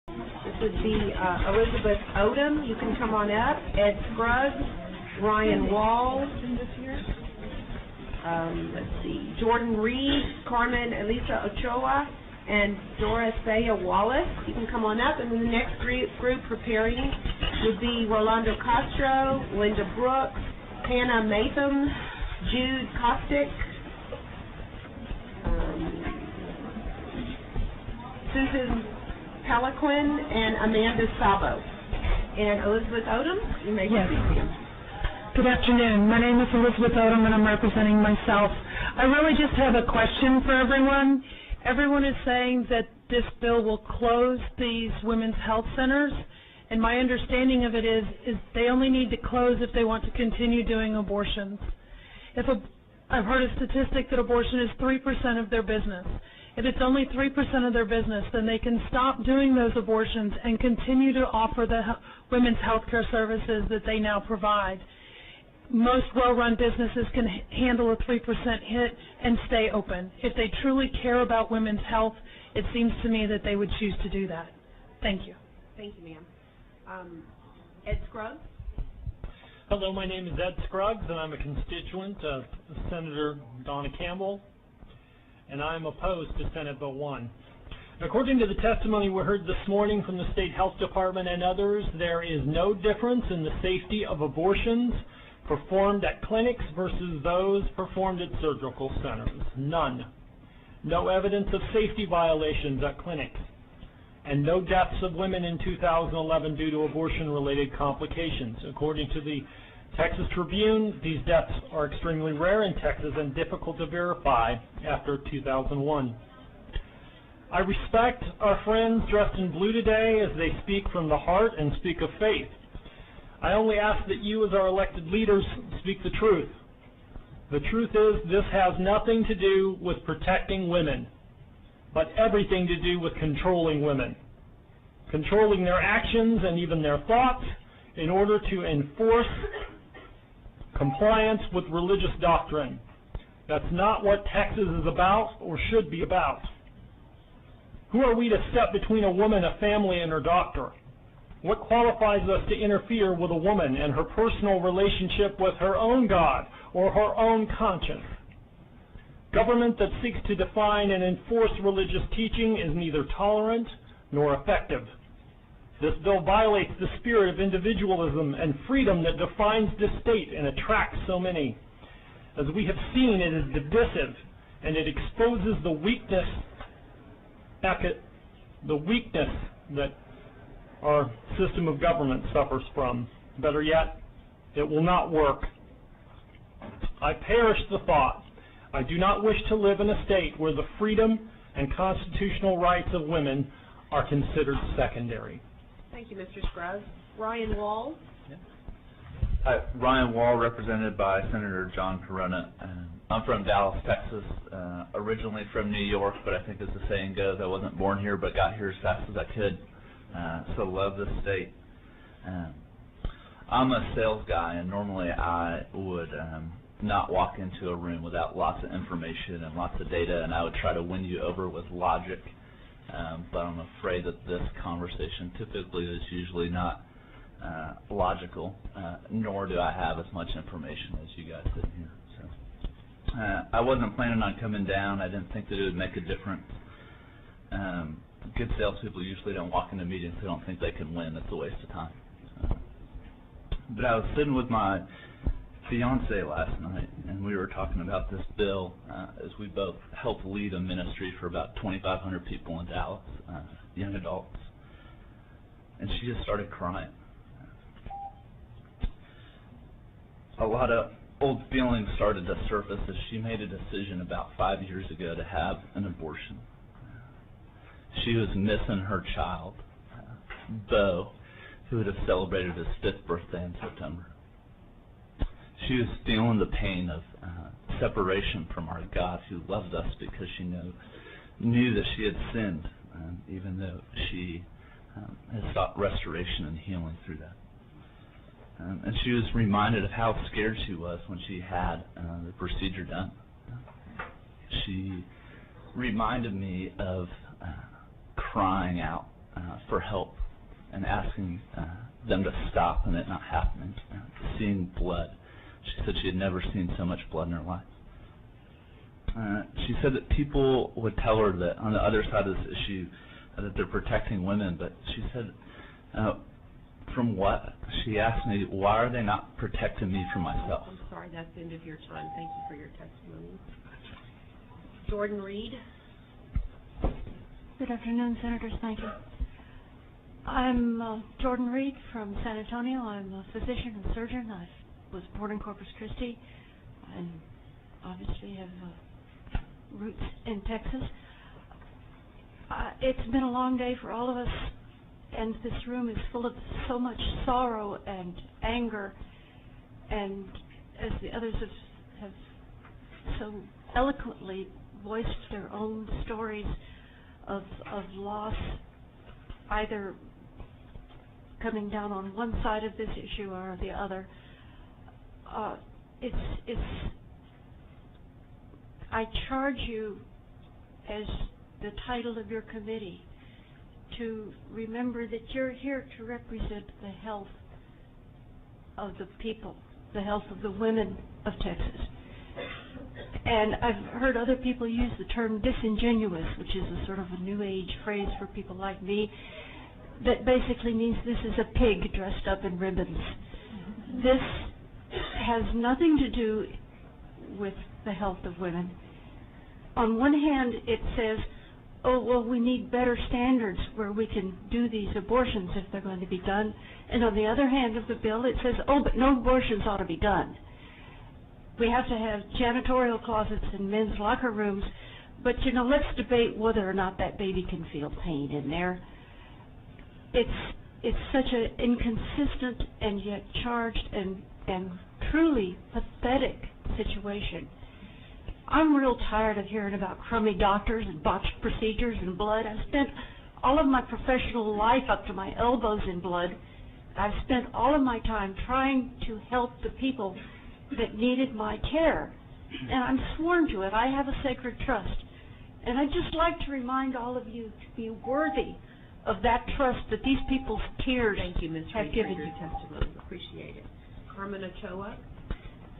This would be Elizabeth Odom. You can come on up. Ed Scruggs, Ryan Wall. Let's see, Jordan Reed, Carmen Elisa Ochoa, and Doris Baya Wallace. You can come on up. And then the next group preparing would be Rolando Castro, Linda Brooks, Hannah Matham, Jude Kostick, Susan Peliquin, and Amanda Sabo. And Elizabeth Odom, you may proceed. Good afternoon. My name is Elizabeth Odom, and I'm representing myself. I really just have a question for everyone. Everyone is saying that this bill will close these women's health centers, and my understanding of it is they only need to close if they want to continue doing abortions. I've heard a statistic that abortion is 3% of their business. If it's only 3% of their business, then they can stop doing those abortions and continue to offer the women's health care services that they now provide. Most well-run businesses can handle a 3% hit and stay open. If they truly care about women's health, it seems to me that they would choose to do that. Thank you. Thank you, ma'am. Ed Scruggs? Hello, my name is Ed Scruggs, and I'm a constituent of Senator Donna Campbell, and I'm opposed to Senate Bill 1. According to the testimony we heard this morning from the State Health Department and others, there is no difference in the safety of abortions performed at clinics versus those performed at surgical centers. None. No evidence of safety violations at clinics, and no deaths of women in 2011 due to abortion-related complications. According to the Texas Tribune, these deaths are extremely rare in Texas and difficult to verify after 2001. I respect our friends dressed in blue today as they speak from the heart and speak of faith. I only ask that you, as our elected leaders, speak the truth. The truth is, this has nothing to do with protecting women, but everything to do with controlling women, controlling their actions and even their thoughts in order to enforce compliance with religious doctrine. That's not what Texas is about or should be about. Who are we to step between a woman, a family, and her doctor? What qualifies us to interfere with a woman and her personal relationship with her own God or her own conscience? Government that seeks to define and enforce religious teaching is neither tolerant nor effective. This bill violates the spirit of individualism and freedom that defines this state and attracts so many. As we have seen, it is divisive, and it exposes the weakness that our system of government suffers from. Better yet, it will not work. I perish the thought. I do not wish to live in a state where the freedom and constitutional rights of women are considered secondary. Thank you, Mr. Scruggs. Ryan Wall? Hi, Ryan Wall, represented by Senator John Corona. I'm from Dallas, Texas, originally from New York, but I think as the saying goes, I wasn't born here but got here as fast as I could. So love this state. I'm a sales guy, and normally I would not walk into a room without lots of information and lots of data, and I would try to win you over with logic. But I'm afraid that this conversation typically is usually not logical, nor do I have as much information as you guys sitting here. So I wasn't planning on coming down. I didn't think that it would make a difference. Good salespeople usually don't walk into meetings they don't think they can win. It's a waste of time. But I was sitting with my fiance last night, and we were talking about this bill as we both helped lead a ministry for about 2,500 people in Dallas, young adults. And she just started crying. A lot of old feelings started to surface as she made a decision about 5 years ago to have an abortion. She was missing her child, Bo, who would have celebrated his 5th birthday in September. She was feeling the pain of separation from our God who loved us because she knew that she had sinned, even though she has sought restoration and healing through that. And she was reminded of how scared she was when she had the procedure done. She reminded me of crying out for help and asking them to stop and it not happening, seeing blood. She said she had never seen so much blood in her life. She said that people would tell her that on the other side of this issue that they're protecting women, but she said, from what? She asked me, why are they not protecting me from myself? I'm sorry, that's the end of your time. Thank you for your testimony. Jordan Reed. Good afternoon, Senators. Thank you. I'm Jordan Reed from San Antonio. I'm a physician and surgeon. I was born in Corpus Christi and obviously have roots in Texas. It's been a long day for all of us, and this room is full of so much sorrow and anger, and as the others have so eloquently voiced their own stories of loss, either coming down on one side of this issue or the other. I charge you, as the title of your committee, to remember that you're here to represent the health of the people, the health of the women of Texas. And I've heard other people use the term disingenuous, which is a sort of a new age phrase for people like me, that basically means this is a pig dressed up in ribbons. This has nothing to do with the health of women. On one hand, it says, oh, well, we need better standards where we can do these abortions if they're going to be done. And on the other hand of the bill, it says, oh, but no abortions ought to be done. We have to have janitorial closets in men's locker rooms, but, you know, let's debate whether or not that baby can feel pain in there. It's such an inconsistent and yet charged and truly pathetic situation. I'm real tired of hearing about crummy doctors and botched procedures and blood. I've spent all of my professional life up to my elbows in blood. I've spent all of my time trying to help the people that needed my care, and I'm sworn to it. I have a sacred trust, and I'd just like to remind all of you to be worthy of that trust that these people's tears Thank you, Ms. have Reed, given for your you. testimony. Appreciate it. Carmen Ochoa.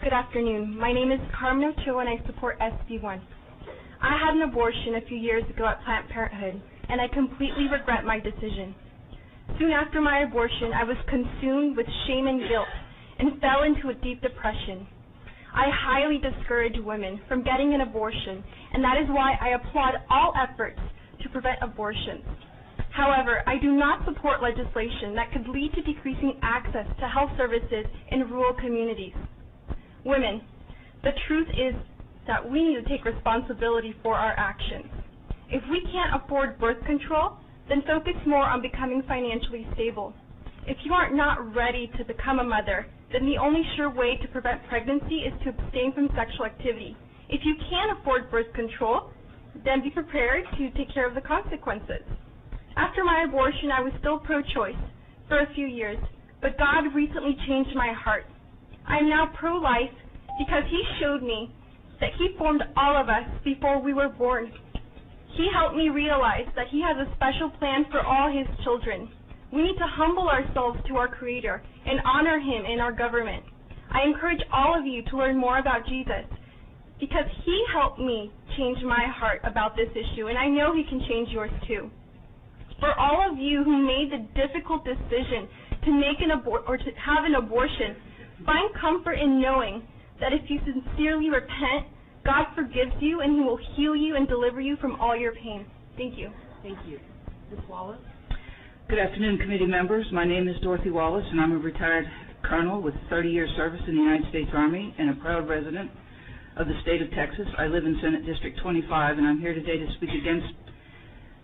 Good afternoon. My name is Carmen Ochoa, and I support SB1. I had an abortion a few years ago at Planned Parenthood, and I completely regret my decision. Soon after my abortion, I was consumed with shame and guilt and fell into a deep depression. I highly discourage women from getting an abortion, and that is why I applaud all efforts to prevent abortions. However, I do not support legislation that could lead to decreasing access to health services in rural communities. Women, the truth is that we need to take responsibility for our actions. If we can't afford birth control, then focus more on becoming financially stable. If you are not ready to become a mother, then the only sure way to prevent pregnancy is to abstain from sexual activity. If you can't afford birth control, then be prepared to take care of the consequences. After my abortion, I was still pro-choice for a few years, but God recently changed my heart. I am now pro-life because He showed me that He formed all of us before we were born. He helped me realize that He has a special plan for all His children. We need to humble ourselves to our Creator and honor Him in our government. I encourage all of you to learn more about Jesus because He helped me change my heart about this issue, and I know He can change yours too. For all of you who made the difficult decision to make or to have an abortion, find comfort in knowing that if you sincerely repent, God forgives you and He will heal you and deliver you from all your pain. Thank you. Thank you. Ms. Wallace. Good afternoon, committee members. My name is Dorothy Wallace, and I'm a retired colonel with 30 years service in the United States Army and a proud resident of the state of Texas. I live in Senate District 25, and I'm here today to speak against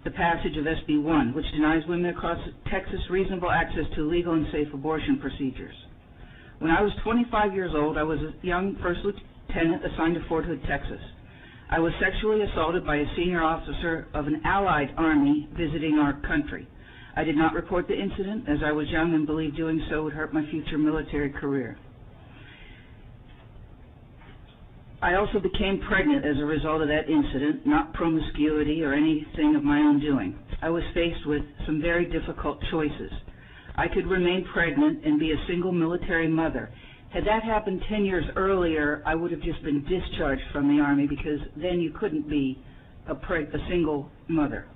the passage of SB 1, which denies women across Texas reasonable access to legal and safe abortion procedures. When I was 25 years old, I was a young first lieutenant assigned to Fort Hood, Texas. I was sexually assaulted by a senior officer of an allied army visiting our country. I did not report the incident as I was young and believed doing so would hurt my future military career. I also became pregnant as a result of that incident, not promiscuity or anything of my own doing. I was faced with some very difficult choices. I could remain pregnant and be a single military mother. Had that happened 10 years earlier, I would have just been discharged from the Army, because then you couldn't be a single mother.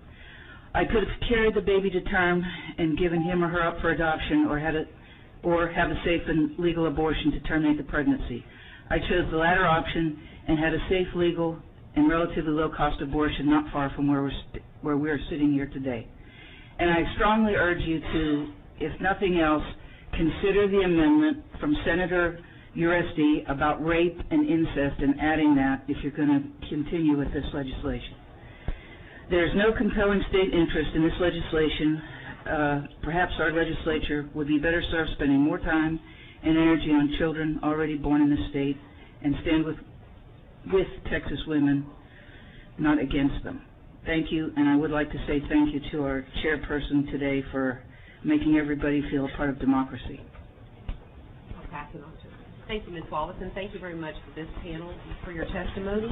I could have carried the baby to term and given him or her up for adoption, or have a safe and legal abortion to terminate the pregnancy. I chose the latter option and had a safe, legal, and relatively low-cost abortion not far from where we're sitting here today. And I strongly urge you to, if nothing else, consider the amendment from Senator Uresti about rape and incest, and adding that if you're going to continue with this legislation. There's no compelling state interest in this legislation. Perhaps our legislature would be better served spending more time and energy on children already born in the state, and stand with Texas women, not against them. Thank you, and I would like to say thank you to our chairperson today for making everybody feel a part of democracy. I'll pass it on to her. Thank you, Ms. Wallace, and thank you very much for this panel and for your testimony.